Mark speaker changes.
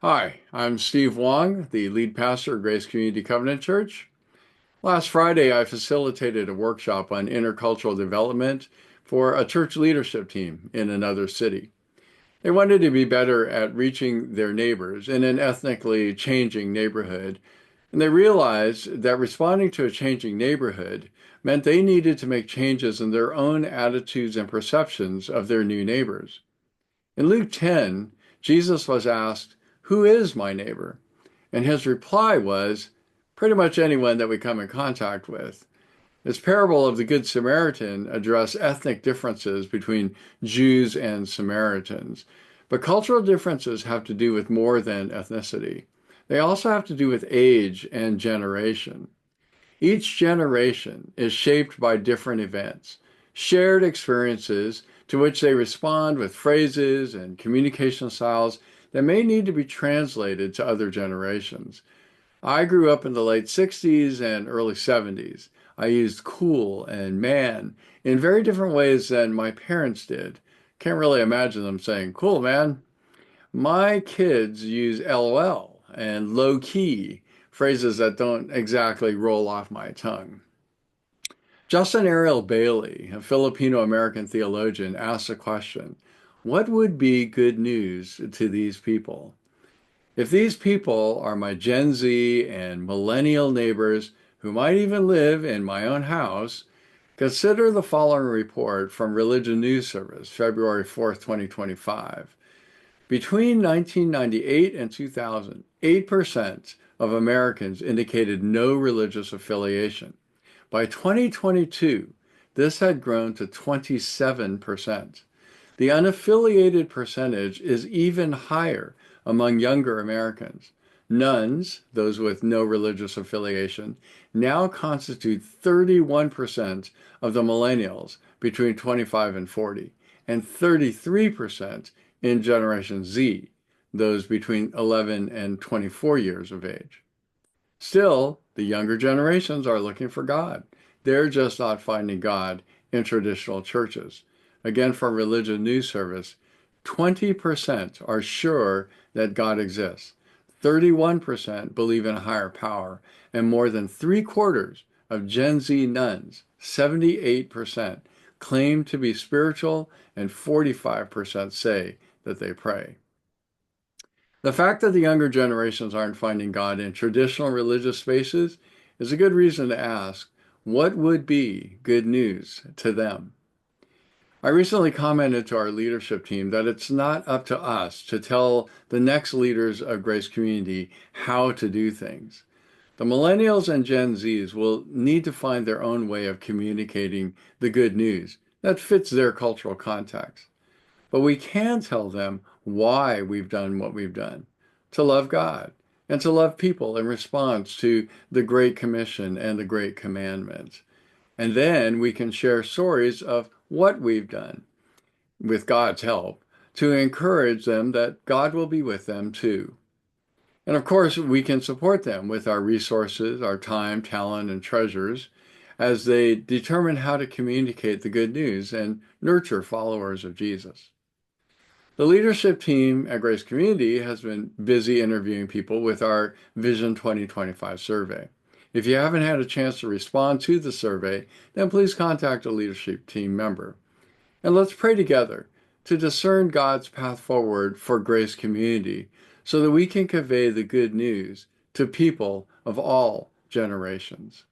Speaker 1: Hi, I'm Steve Wong, the lead pastor of Grace Community Covenant Church. Last Friday, I facilitated a workshop on intercultural development for a church leadership team in another city. They wanted to be better at reaching their neighbors in an ethnically changing neighborhood, and they realized that responding to a changing neighborhood meant they needed to make changes in their own attitudes and perceptions of their new neighbors. In Luke 10, Jesus was asked, "Who is my neighbor?" And his reply was, "Pretty much anyone that we come in contact with." This parable of the Good Samaritan addressed ethnic differences between Jews and Samaritans. But cultural differences have to do with more than ethnicity. They also have to do with age and generation. Each generation is shaped by different events, shared experiences to which they respond with phrases and communication styles that may need to be translated to other generations. I grew up in the late 60s and early 70s. I used cool and man in very different ways than my parents did. Can't really imagine them saying, "Cool, man." My kids use LOL and low key, phrases that don't exactly roll off my tongue. Justin Ariel Bailey, a Filipino American theologian, asked a question: what would be good news to these people? If these people are my Gen Z and millennial neighbors who might even live in my own house, consider the following report from Religion News Service, February 4th, 2025. Between 1998 and 2000, 8% of Americans indicated no religious affiliation. By 2022, this had grown to 27%. The unaffiliated percentage is even higher among younger Americans. Nones, those with no religious affiliation, now constitute 31% of the millennials between 25 and 40, and 33% in Generation Z, those between 11 and 24 years of age. Still, the younger generations are looking for God. They're just not finding God in traditional churches. Again, from Religion News Service, 20% are sure that God exists. 31% believe in a higher power, and more than three-quarters of Gen Z nuns, 78%, claim to be spiritual, and 45% say that they pray. The fact that the younger generations aren't finding God in traditional religious spaces is a good reason to ask, what would be good news to them? I recently commented to our leadership team that it's not up to us to tell the next leaders of Grace Community how to do things. The millennials and Gen Zs will need to find their own way of communicating the good news that fits their cultural context. But we can tell them why we've done what we've done: to love God and to love people in response to the Great Commission and the Great Commandment. And then we can share stories of what we've done with God's help to encourage them that God will be with them too. And of course, we can support them with our resources, our time, talent, and treasures as they determine how to communicate the good news and nurture followers of Jesus. The leadership team at Grace Community has been busy interviewing people with our Vision 2025 survey. If you haven't had a chance to respond to the survey, then please contact a leadership team member. And let's pray together to discern God's path forward for Grace Community so that we can convey the good news to people of all generations.